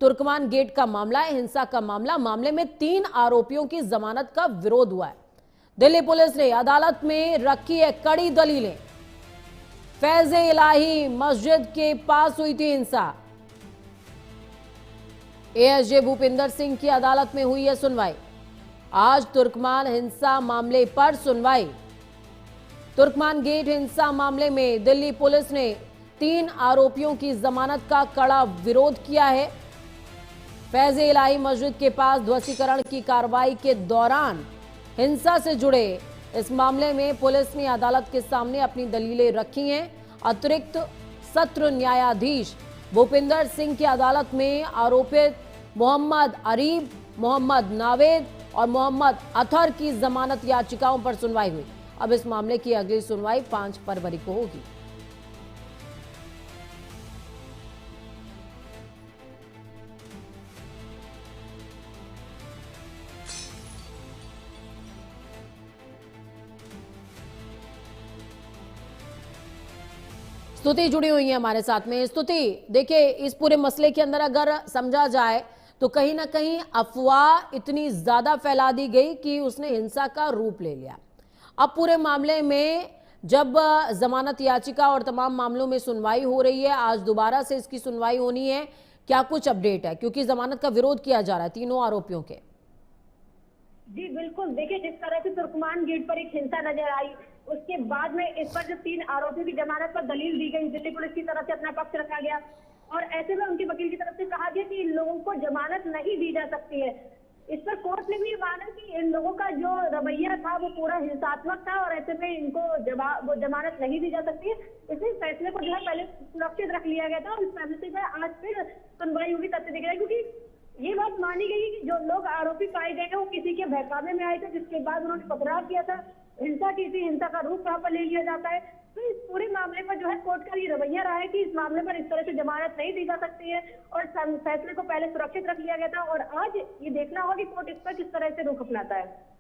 तुर्कमान gate का मामला है, हिंसा का मामला। मामले में 3 आरोपियों की जमानत का विरोध हुआ है। दिल्ली पुलिस ने अदालत में रखी है कड़ी दलीलें। फैज़े इलाही मस्जिद के पास हुई थी हिंसा। एएसजे भूपिंदर सिंह की अदालत में हुई है सुनवाई। आज तुर्कमान हिंसा मामले पर सुनवाई। तुर्कमान गेट हिंसा मामले में दिल्ली पुलिस ने 3 आरोपियों की जमानत का कड़ा विरोध किया है। फैज़े इलाही मस्जिद के पास ध्वस्तीकरण की कार्रवाई के दौरान हिंसा से जुड़े इस मामले में पुलिस ने अदालत के सामने अपनी दलीलें रखी हैं। अतिरिक्त सत्र न्यायाधीश भूपिंदर सिंह की अदालत में आरोपित मोहम्मद अरीब, मोहम्मद नावेद और मोहम्मद अथर की जमानत याचिकाओं पर सुनवाई हुई। अब इस मामले की अगली सुनवाई 5 फरवरी को होगी। स्तुति जुड़ी हुई है हमारे साथ में। स्तुति, देखिए इस पूरे मसले के अंदर अगर समझा जाए तो कहीं ना कहीं अफवाह इतनी ज्यादा फैला दी गई कि उसने हिंसा का रूप ले लिया। अब पूरे मामले में जब जमानत याचिका और तमाम मामलों में सुनवाई हो रही है, आज दोबारा से इसकी सुनवाई होनी है, क्या कुछ अपडेट है? क्योंकि जमानत का विरोध किया जा रहा है तीनों आरोपियों के। जी बिल्कुल, देखिए जिस तरह से तुर्कमान गेट पर एक हिंसा नजर आई, उसके बाद में इस पर जो 3 आरोपियों की जमानत पर दलील दी गई, दिल्ली पुलिस की तरफ से अपना पक्ष रखा गया और ऐसे में उनके वकील की तरफ से कहा गया कि इन लोगों को जमानत नहीं दी जा सकती है। इस पर कोर्ट ने भी माना कि इन लोगों का जो रवैया था वो पूरा हिंसात्मक था और ऐसे में इनको जमानत नहीं दी जा सकती है। इसी फैसले को जो है पहले सुरक्षित रख लिया गया था और इस फैसले पर आज फिर सुनवाई होगी। तथ्य दिख रहा है क्योंकि ये बात मानी गई कि जो लोग आरोपी पाए गए हैं वो किसी के बहकावे में आए थे, जिसके बाद उन्होंने पथराव किया था, हिंसा की थी, हिंसा का रूप वहां पर ले लिया जाता है। तो इस पूरे मामले पर जो है कोर्ट का ये रवैया रहा है कि इस मामले पर इस तरह से जमानत नहीं दी जा सकती है और फैसले को पहले सुरक्षित रख लिया गया था और आज ये देखना होगा कि कोर्ट इस पर किस तरह से रुख अपनाता है।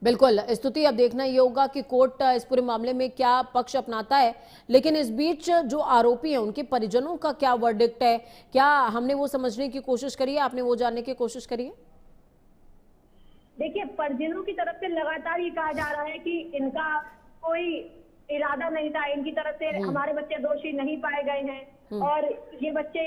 बिल्कुल स्तुति, अब देखना ये होगा कि कोर्ट इस पूरे मामले में क्या पक्ष अपनाता है। लेकिन इस बीच जो आरोपी हैं उनके परिजनों का क्या वर्डिक्ट है, क्या हमने वो समझने की कोशिश करी है, आपने वो जानने की कोशिश करी है? देखिए परिजनों की तरफ से लगातार ये कहा जा रहा है कि इनका कोई इरादा नहीं था, इनकी तरफ से हमारे बच्चे दोषी नहीं पाए गए हैं और ये बच्चे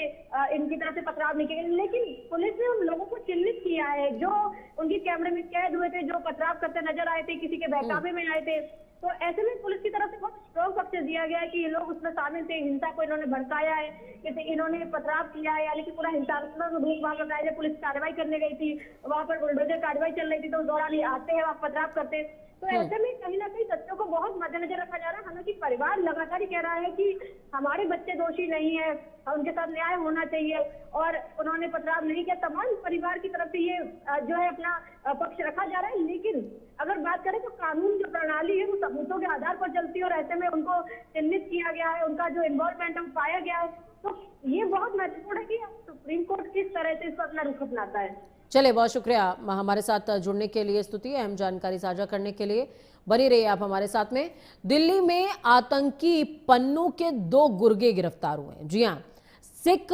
इनकी तरफ से पथराव नहीं किए गए। लेकिन पुलिस ने उन लोगों को चिन्हित किया है जो उनकी कैमरे में कैद हुए थे, जो पथराव करते नजर आए थे, किसी के बहकावे में आए थे। तो ऐसे में पुलिस की तरफ से बहुत स्ट्रॉन्ग पक्ष दिया गया है कि ये लोग उसमें शामिल थे, हिंसा को इन्होंने भड़काया है, जैसे इन्होंने पथराव किया है, यानी कि पूरा हिंसात्मक रूप वहां पर पुलिस कार्रवाई करने गई थी, वहां पर बुलडोजर कार्रवाई चल रही थी, तो उस दौरान ये आते हैं, वहां पथराव करते हैं। तो ऐसे में कहीं ना कहीं तथ्यों को बहुत मद्देनजर रखा जा रहा है। हालांकि परिवार लगातार ही कह रहा है कि हमारे बच्चे दोषी नहीं है, उनके साथ न्याय होना चाहिए और उन्होंने पथराव नहीं किया। तमाम परिवार की तरफ से ये जो है अपना पक्ष रखा जा रहा है। लेकिन अगर बात करें तो कानून जो प्रणाली है वो सबूतों के आधार पर चलती है और ऐसे में उनको चिन्हित किया गया है, उनका जो इन्वॉल्वमेंट है वो पाया गया है। तो ये बहुत महत्वपूर्ण है कि सुप्रीम कोर्ट किस तरह से इस पर अपना रुख अपनाता है। चलिए, बहुत शुक्रिया हमारे साथ जुड़ने के लिए स्तुति, अहम जानकारी साझा करने के लिए। बनी रहिए आप हमारे साथ में। दिल्ली में आतंकी पन्नू के 2 गुर्गे गिरफ्तार हुए हैं। जी हां, सिख